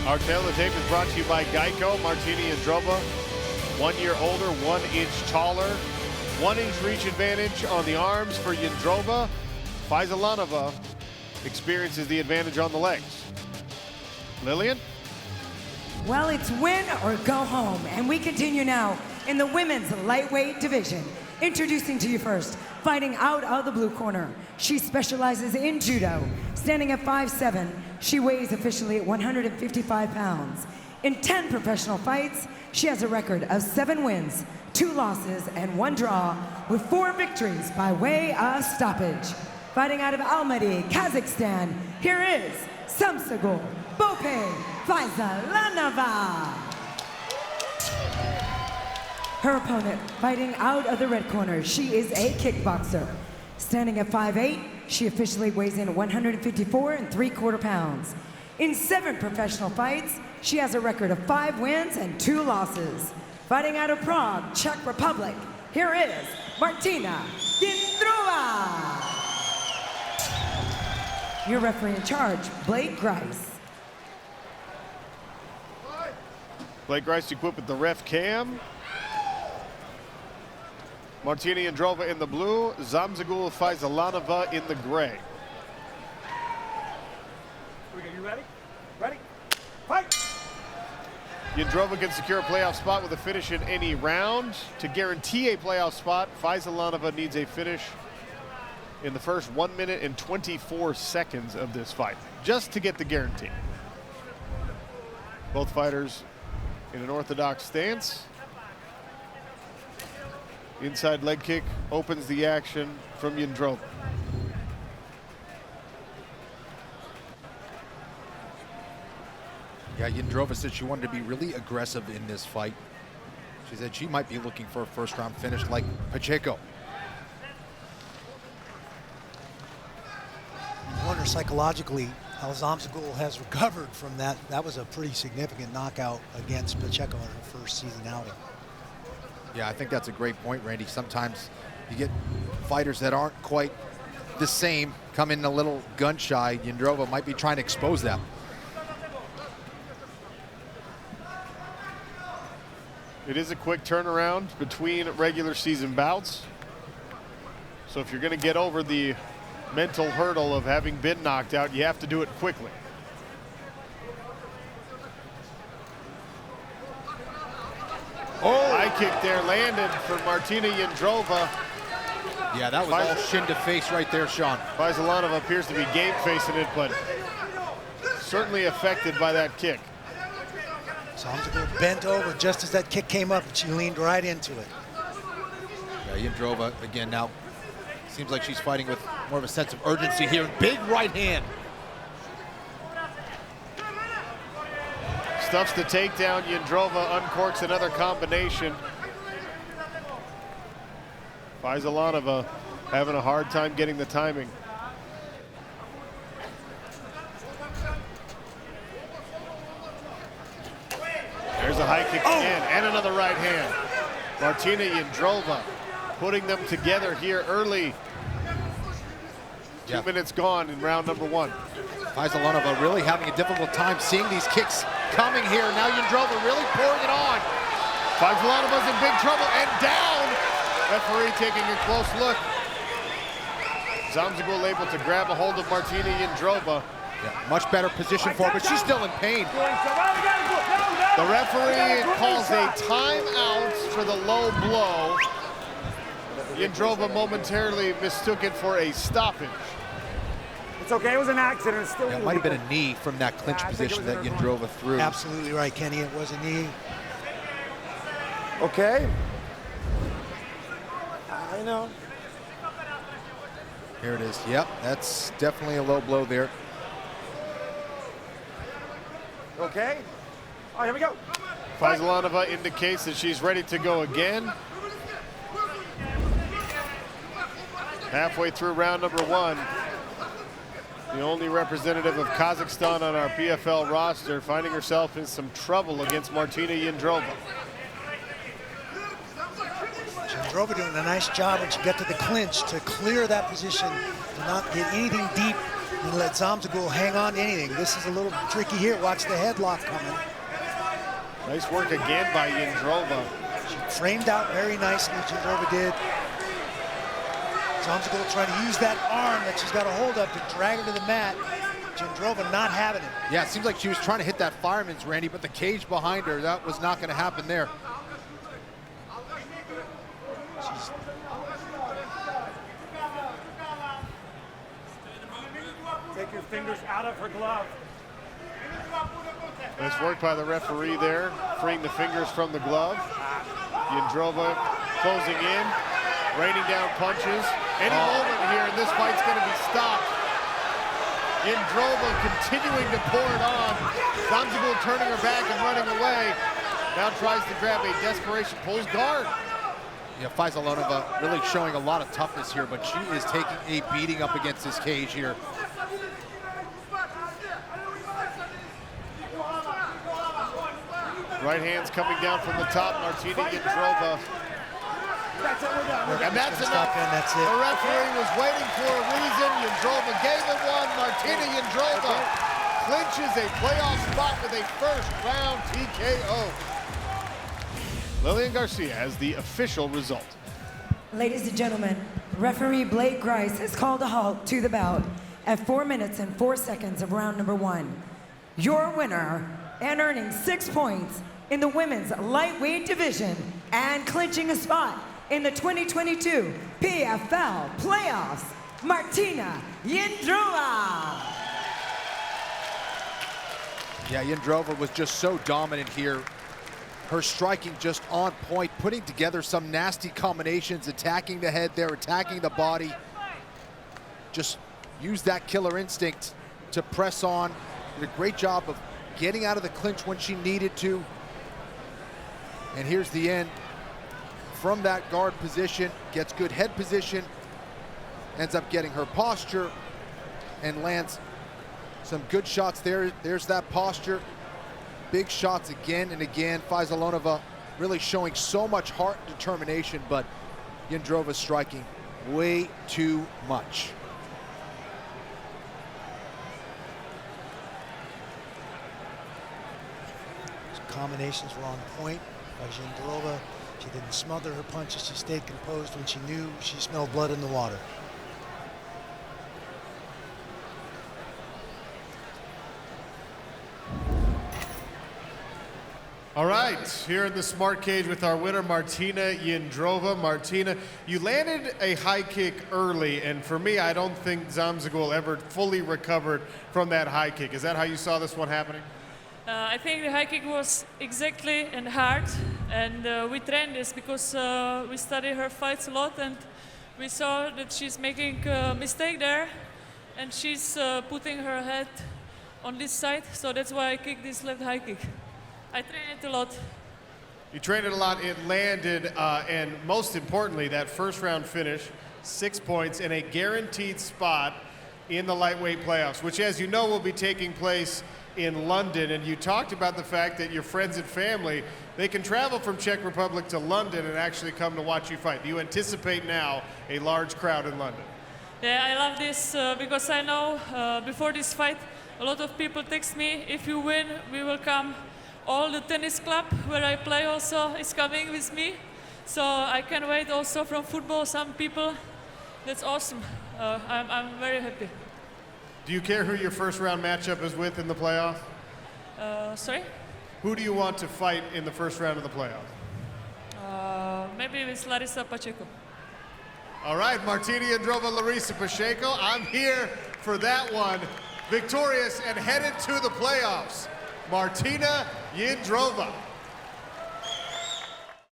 Our tail of the tape is brought to you by Geico. Martina Jindrova, 1 year older, 1 inch taller. 1 inch reach advantage on the arms for Jindrova. Fayzallanova experiences the advantage on the legs. Lillian? Well, it's win or go home. And we continue now in the women's lightweight division. Introducing to you first, fighting out of the blue corner. She specializes in judo. Standing at 5'7", she weighs officially at 155 pounds. In 10 professional fights, she has a record of 7 wins, 2 losses, and 1 draw, with 4 victories by way of stoppage. Fighting out of Almaty, Kazakhstan, here is Zamzagul Fayzallanova. Her opponent, fighting out of the red corner, she is a kickboxer. Standing at 5'8", she officially weighs in 154 3/4 pounds. In 7 professional fights, she has a record of 5 wins and 2 losses. Fighting out of Prague, Czech Republic, here is Martina Jindrova. Your referee in charge, Blake Grice. Blake Grice equipped with the ref cam. Martina Jindrova in the blue, Zamzagul Fayzallanova in the gray. You ready? Ready? Fight! Jindrova can secure a playoff spot with a finish in any round. To guarantee a playoff spot, Fayzallanova needs a finish in the first 1 minute and 24 seconds of this fight, just to get the guarantee. Both fighters in an orthodox stance. Inside leg kick opens the action from Jindrova. Yeah, Jindrova said she wanted to be really aggressive in this fight. She said she might be looking for a first-round finish like Pacheco. I wonder psychologically how Zamzagul has recovered from that. That was a pretty significant knockout against Pacheco in her first season outing. Yeah, I think that's a great point, Randy. Sometimes you get fighters that aren't quite the same, come in a little gun-shy. Jindrova might be trying to expose that. It is a quick turnaround between regular season bouts. So if you're going to get over the mental hurdle of having been knocked out, you have to do it quickly. Oh, high kick there landed for Martina Jindrova. Yeah, that was all shin to face right there, Sean. Fayzallanova appears to be game facing it, but certainly affected by that kick. Zamzagul bent over just as that kick came up, and she leaned right into it. Yeah, Jindrova, again, now seems like she's fighting with more of a sense of urgency here. Big right hand. Stuffs the takedown. Jindrova uncorks another combination. Fayzallanova having a hard time getting the timing. There's a high kick again, and another right hand. Martina Jindrova putting them together here early. 2 minutes gone in round number 1. Fayzallanova really having a difficult time seeing these kicks coming here. Now Jindrova really pouring it on. Fayzallanova's in big trouble and down. Referee taking a close look. Zamzagul able to grab a hold of Martina Jindrova. Yeah, much better position for her, but she's still in pain. The referee calls a timeout for the low blow. Jindrova momentarily mistook it for a stoppage. It's okay, it was an accident. It's still Yeah, it might have been a knee from that clinch position that Jindrova threw. Absolutely right, Kenny. It was a knee. Okay. I know. Here it is. Yep, that's definitely a low blow there. Okay. All right, here we go. Fayzallanova indicates that she's ready to go again. Halfway through round number 1. The only representative of Kazakhstan on our PFL roster finding herself in some trouble against Martina Jindrova. Jindrova doing a nice job when she got to the clinch to clear that position, to not get anything deep And let Zamzagul hang on to anything. This is a little tricky here. Watch the headlock coming. Nice work again by Jindrova. She framed out very nicely, Jindrova did. Zamzagul trying to use that arm that she's got a hold of to drag her to the mat. Jindrova not having it. Yeah, it seems like she was trying to hit that fireman's, Randy, but the cage behind her, that was not going to happen there. Take your fingers out of her glove. Nice work by the referee there, freeing the fingers from the glove. Jindrova closing in, raining down punches. Any moment here, and this fight's going to be stopped. Jindrova continuing to pour it on. Zamzagul turning her back and running away. Now tries to grab a desperation, pulls guard. Yeah, Fayzallanova really showing a lot of toughness here, but she is taking a beating up against this cage here. Right hands coming down from the top, Martina Jindrova. And that's enough. That's it. The referee was waiting for a reason. Jindrova gave it one. Martina Jindrova clinches a playoff spot with a first-round TKO. Lillian Garcia has the official result. Ladies and gentlemen, referee Blake Grice has called a halt to the bout at 4 minutes and 4 seconds of round number 1. Your winner, and earning 6 points in the women's lightweight division and clinching a spot in the 2022 PFL playoffs, Martina Jindrova. Yeah, Jindrova was just so dominant here. Her striking just on point, putting together some nasty combinations, attacking the head there, attacking the body. Just used that killer instinct to press on. Did a great job of getting out of the clinch when she needed to. And here's the end. From that guard position, gets good head position, ends up getting her posture, and lands some good shots there. There's that posture. Big shots again and again. Fayzallanova really showing so much heart and determination, but Jindrova striking way too much. Combinations were on point by Jindrova. She didn't smother her punches. She stayed composed when she knew she smelled blood in the water. All right, here in the smart cage with our winner, Martina Jindrova. Martina, you landed a high kick early, and for me, I don't think Zamzagul ever fully recovered from that high kick. Is that how you saw this one happening? I think the high kick was exactly and hard, and we trained this because we study her fights a lot, and we saw that she's making a mistake there, and she's putting her head on this side, so that's why I kicked this left high kick. I trained it a lot. You trained it a lot, it landed, and most importantly, that first round finish, 6 points and a guaranteed spot in the lightweight playoffs, which, as you know, will be taking place in London. And you talked about the fact that your friends and family, they can travel from Czech Republic to London and actually come to watch you fight. Do you anticipate now a large crowd in London? Yeah, I love this because I know before this fight, a lot of people text me, if you win, we will come. All the tennis club where I play also is coming with me. So I can wait also from football, some people. That's awesome. I'm very happy. Do you care who your first round matchup is with in the playoff? Sorry? Who do you want to fight in the first round of the playoff? Maybe with Larissa Pacheco. All right, Martina Jindrova, Larissa Pacheco. I'm here for that one. Victorious and headed to the playoffs, Martina Jindrova.